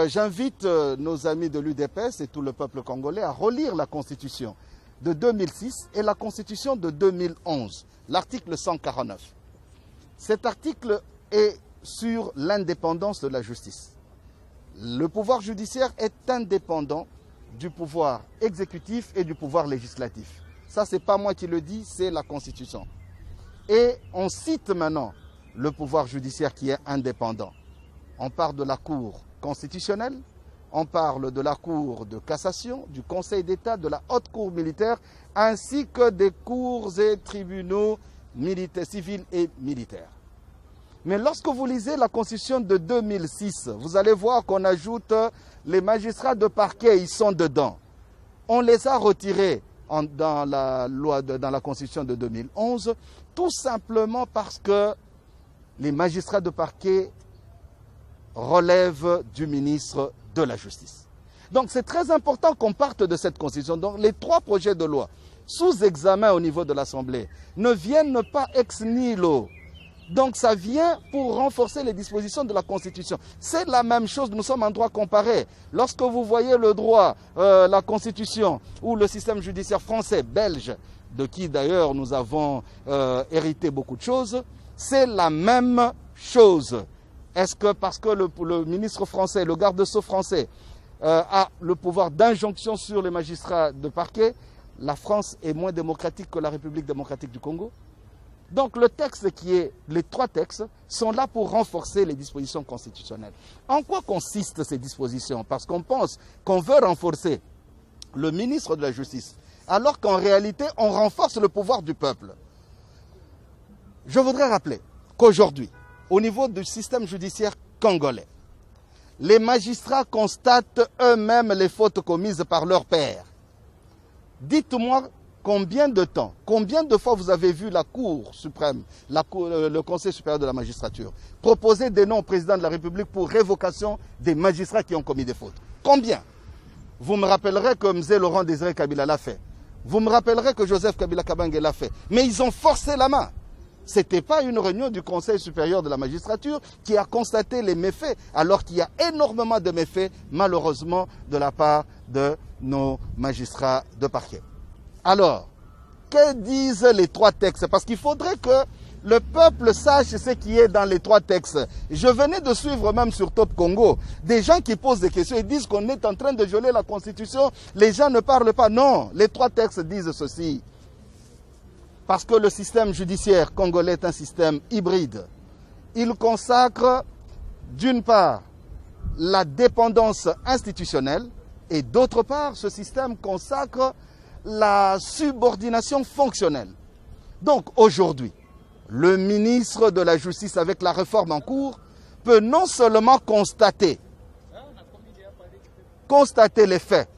j'invite nos amis de l'UDPS et tout le peuple congolais à relire la Constitution de 2006 et la Constitution de 2011, l'article 149. Cet article est sur l'indépendance de la justice. Le pouvoir judiciaire est indépendant du pouvoir exécutif et du pouvoir législatif. Ça, ce n'est pas moi qui le dis, c'est la Constitution. Et on cite maintenant le pouvoir judiciaire qui est indépendant. On parle de la Cour constitutionnelle, on parle de la Cour de cassation, du Conseil d'État, de la Haute Cour militaire, ainsi que des cours et tribunaux militaires, civils et militaires. Mais lorsque vous lisez la Constitution de 2006, vous allez voir qu'on ajoute les magistrats de parquet, ils sont dedans. On les a retirés dans la Constitution de 2011, tout simplement parce que les magistrats de parquet relèvent du ministre de la Justice. Donc c'est très important qu'on parte de cette Constitution. Donc les 3 projets de loi sous examen au niveau de l'Assemblée ne viennent pas ex nihilo. Donc ça vient pour renforcer les dispositions de la Constitution. C'est la même chose, nous sommes en droit comparé. Lorsque vous voyez le droit, la Constitution ou le système judiciaire français, belge, de qui d'ailleurs nous avons hérité beaucoup de choses, c'est la même chose. Est-ce que parce que le ministre français, le garde-sceau français a le pouvoir d'injonction sur les magistrats de parquet, la France est moins démocratique que la République démocratique du Congo? Donc les 3 textes sont là pour renforcer les dispositions constitutionnelles. En quoi consistent ces dispositions? Parce qu'on pense qu'on veut renforcer le ministre de la Justice, alors qu'en réalité, on renforce le pouvoir du peuple. Je voudrais rappeler qu'aujourd'hui, au niveau du système judiciaire congolais, les magistrats constatent eux-mêmes les fautes commises par leurs pairs. Dites-moi combien de temps, combien de fois vous avez vu la Cour suprême, le Conseil supérieur de la magistrature, proposer des noms au président de la République pour révocation des magistrats qui ont commis des fautes? Combien? Vous me rappellerez que Mzé Laurent Désiré Kabila l'a fait. Vous me rappellerez que Joseph Kabila Kabange l'a fait. Mais ils ont forcé la main. Ce n'était pas une réunion du Conseil supérieur de la magistrature qui a constaté les méfaits, alors qu'il y a énormément de méfaits, malheureusement, de la part de nos magistrats de parquet. Alors, que disent les 3 textes? Parce qu'il faudrait que le peuple sache ce qui est dans les 3 textes. Je venais de suivre même sur Top Congo des gens qui posent des questions et disent qu'on est en train de violer la Constitution. Les gens ne parlent pas. Non, les 3 textes disent ceci. Parce que le système judiciaire congolais est un système hybride. Il consacre, d'une part, la dépendance institutionnelle et d'autre part, ce système consacre la subordination fonctionnelle. Donc aujourd'hui, le ministre de la Justice, avec la réforme en cours, peut non seulement constater les faits,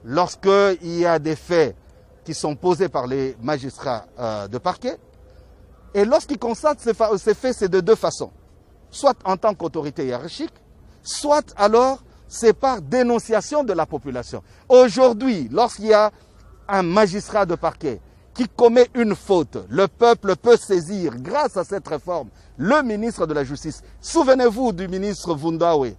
lorsqu'il y a des faits qui sont posés par les magistrats de parquet, et lorsqu'il constate ces faits, c'est de 2 façons. Soit en tant qu'autorité hiérarchique, soit alors c'est par dénonciation de la population. Aujourd'hui, lorsqu'il y a un magistrat de parquet qui commet une faute, le peuple peut saisir, grâce à cette réforme, le ministre de la Justice. Souvenez-vous du ministre Vundawe,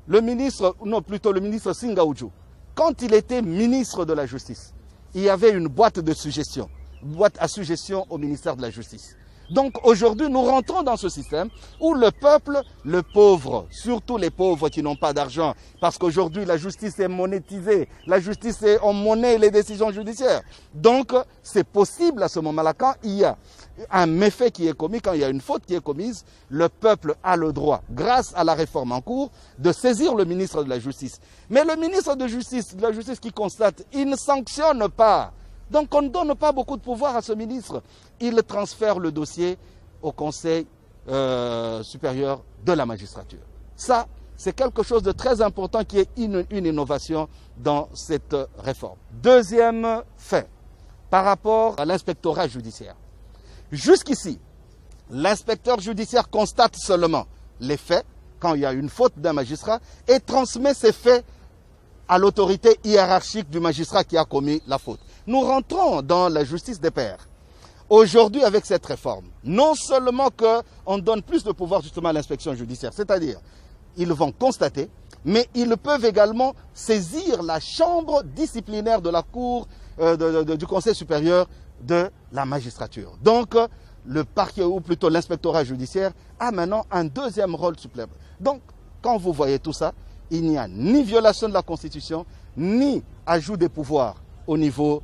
le ministre Singaoudjou. Quand il était ministre de la Justice, il y avait une boîte de suggestions, boîte à suggestions au ministère de la Justice. Donc aujourd'hui, nous rentrons dans ce système où le peuple, le pauvre, surtout les pauvres qui n'ont pas d'argent, parce qu'aujourd'hui la justice est monétisée, la justice est en monnaie les décisions judiciaires. Donc c'est possible à ce moment-là, quand il y a un méfait qui est commis, quand il y a une faute qui est commise, le peuple a le droit, grâce à la réforme en cours, de saisir le ministre de la Justice. Mais le ministre de la Justice qui constate, il ne sanctionne pas. Donc on ne donne pas beaucoup de pouvoir à ce ministre. Il transfère le dossier au Conseil supérieur de la magistrature. Ça, c'est quelque chose de très important qui est une innovation dans cette réforme. Deuxième fait, par rapport à l'inspectorat judiciaire. Jusqu'ici, l'inspecteur judiciaire constate seulement les faits, quand il y a une faute d'un magistrat, et transmet ces faits à l'autorité hiérarchique du magistrat qui a commis la faute. Nous rentrons dans la justice des pairs. Aujourd'hui, avec cette réforme, non seulement qu'on donne plus de pouvoir justement à l'inspection judiciaire, c'est-à-dire ils vont constater, mais ils peuvent également saisir la chambre disciplinaire de la Cour du Conseil supérieur de la magistrature. Donc, le parquet, ou plutôt l'inspectorat judiciaire, a maintenant un deuxième rôle supplémentaire. Donc, quand vous voyez tout ça, il n'y a ni violation de la Constitution, ni ajout des pouvoirs au niveau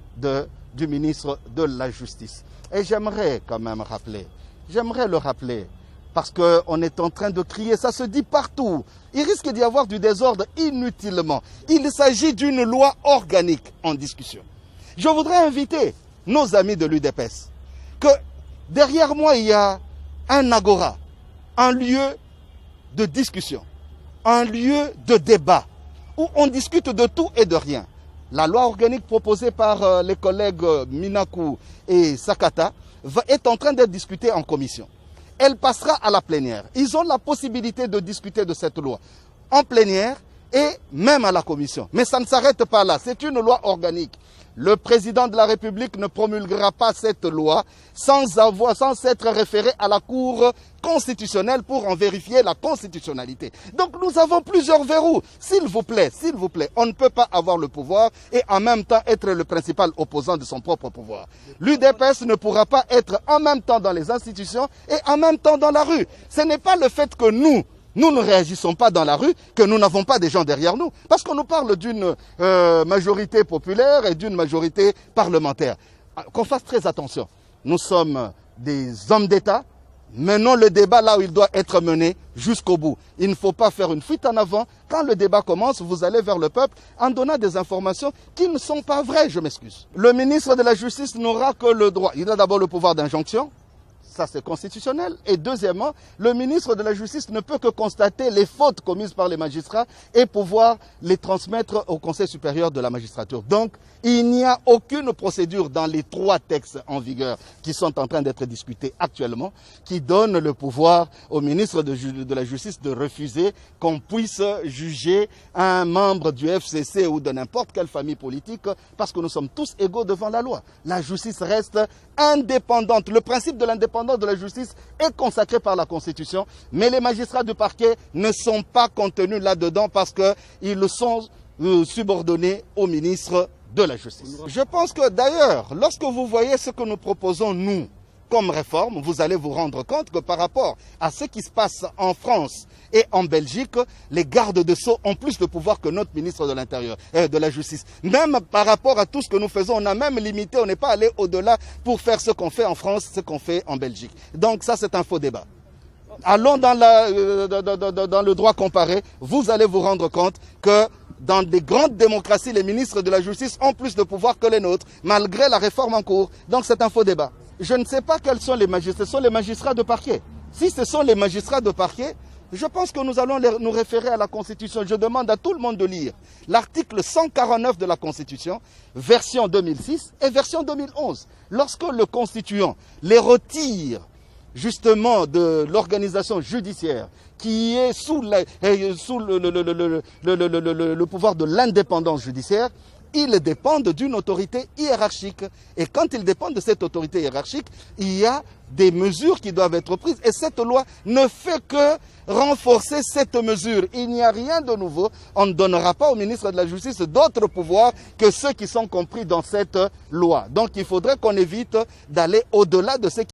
du ministre de la Justice. Et j'aimerais quand même le rappeler, parce qu'on est en train de crier, ça se dit partout. Il risque d'y avoir du désordre inutilement. Il s'agit d'une loi organique en discussion. Je voudrais inviter nos amis de l'UDPS que derrière moi, il y a un agora, un lieu de discussion, un lieu de débat, où on discute de tout et de rien. La loi organique proposée par les collègues Minakou et Sakata est en train d'être discutée en commission. Elle passera à la plénière. Ils ont la possibilité de discuter de cette loi en plénière et même à la commission. Mais ça ne s'arrête pas là. C'est une loi organique. Le président de la République ne promulguera pas cette loi sans s'être référé à la Cour constitutionnelle pour en vérifier la constitutionnalité. Donc nous avons plusieurs verrous. S'il vous plaît, on ne peut pas avoir le pouvoir et en même temps être le principal opposant de son propre pouvoir. L'UDPS ne pourra pas être en même temps dans les institutions et en même temps dans la rue. Ce n'est pas le fait que nous ne réagissons pas dans la rue, que nous n'avons pas des gens derrière nous. Parce qu'on nous parle d'une majorité populaire et d'une majorité parlementaire. Qu'on fasse très attention. Nous sommes des hommes d'État. Menons le débat là où il doit être mené jusqu'au bout. Il ne faut pas faire une fuite en avant. Quand le débat commence, vous allez vers le peuple en donnant des informations qui ne sont pas vraies, je m'excuse. Le ministre de la Justice n'aura que le droit. Il a d'abord le pouvoir d'injonction. Ça, c'est constitutionnel. Et deuxièmement, le ministre de la Justice ne peut que constater les fautes commises par les magistrats et pouvoir les transmettre au Conseil supérieur de la magistrature. Donc, il n'y a aucune procédure dans les 3 textes en vigueur qui sont en train d'être discutés actuellement qui donne le pouvoir au ministre de la Justice de refuser qu'on puisse juger un membre du FCC ou de n'importe quelle famille politique parce que nous sommes tous égaux devant la loi. La justice reste indépendante. Le principe de l'indépendance de la justice est consacré par la Constitution, mais les magistrats du parquet ne sont pas contenus là-dedans parce qu'ils sont subordonnés au ministre de la Justice. Je pense que d'ailleurs, lorsque vous voyez ce que nous proposons, nous, comme réforme, vous allez vous rendre compte que par rapport à ce qui se passe en France et en Belgique, les gardes de sceaux ont plus de pouvoir que notre ministre de l'Intérieur, de la Justice. Même par rapport à tout ce que nous faisons, on a même limité, on n'est pas allé au-delà pour faire ce qu'on fait en France, ce qu'on fait en Belgique. Donc ça, c'est un faux débat. Allons dans le droit comparé, vous allez vous rendre compte que dans des grandes démocraties, les ministres de la Justice ont plus de pouvoir que les nôtres, malgré la réforme en cours. Donc c'est un faux débat. Je ne sais pas quels sont les magistrats. Ce sont les magistrats de parquet. Si ce sont les magistrats de parquet, je pense que nous allons nous référer à la Constitution. Je demande à tout le monde de lire l'article 149 de la Constitution, version 2006 et version 2011. Lorsque le constituant les retire justement de l'organisation judiciaire qui est sous le pouvoir de l'indépendance judiciaire, ils dépendent d'une autorité hiérarchique. Et quand ils dépendent de cette autorité hiérarchique, il y a des mesures qui doivent être prises. Et cette loi ne fait que renforcer cette mesure. Il n'y a rien de nouveau. On ne donnera pas au ministre de la Justice d'autres pouvoirs que ceux qui sont compris dans cette loi. Donc il faudrait qu'on évite d'aller au-delà de ce qui...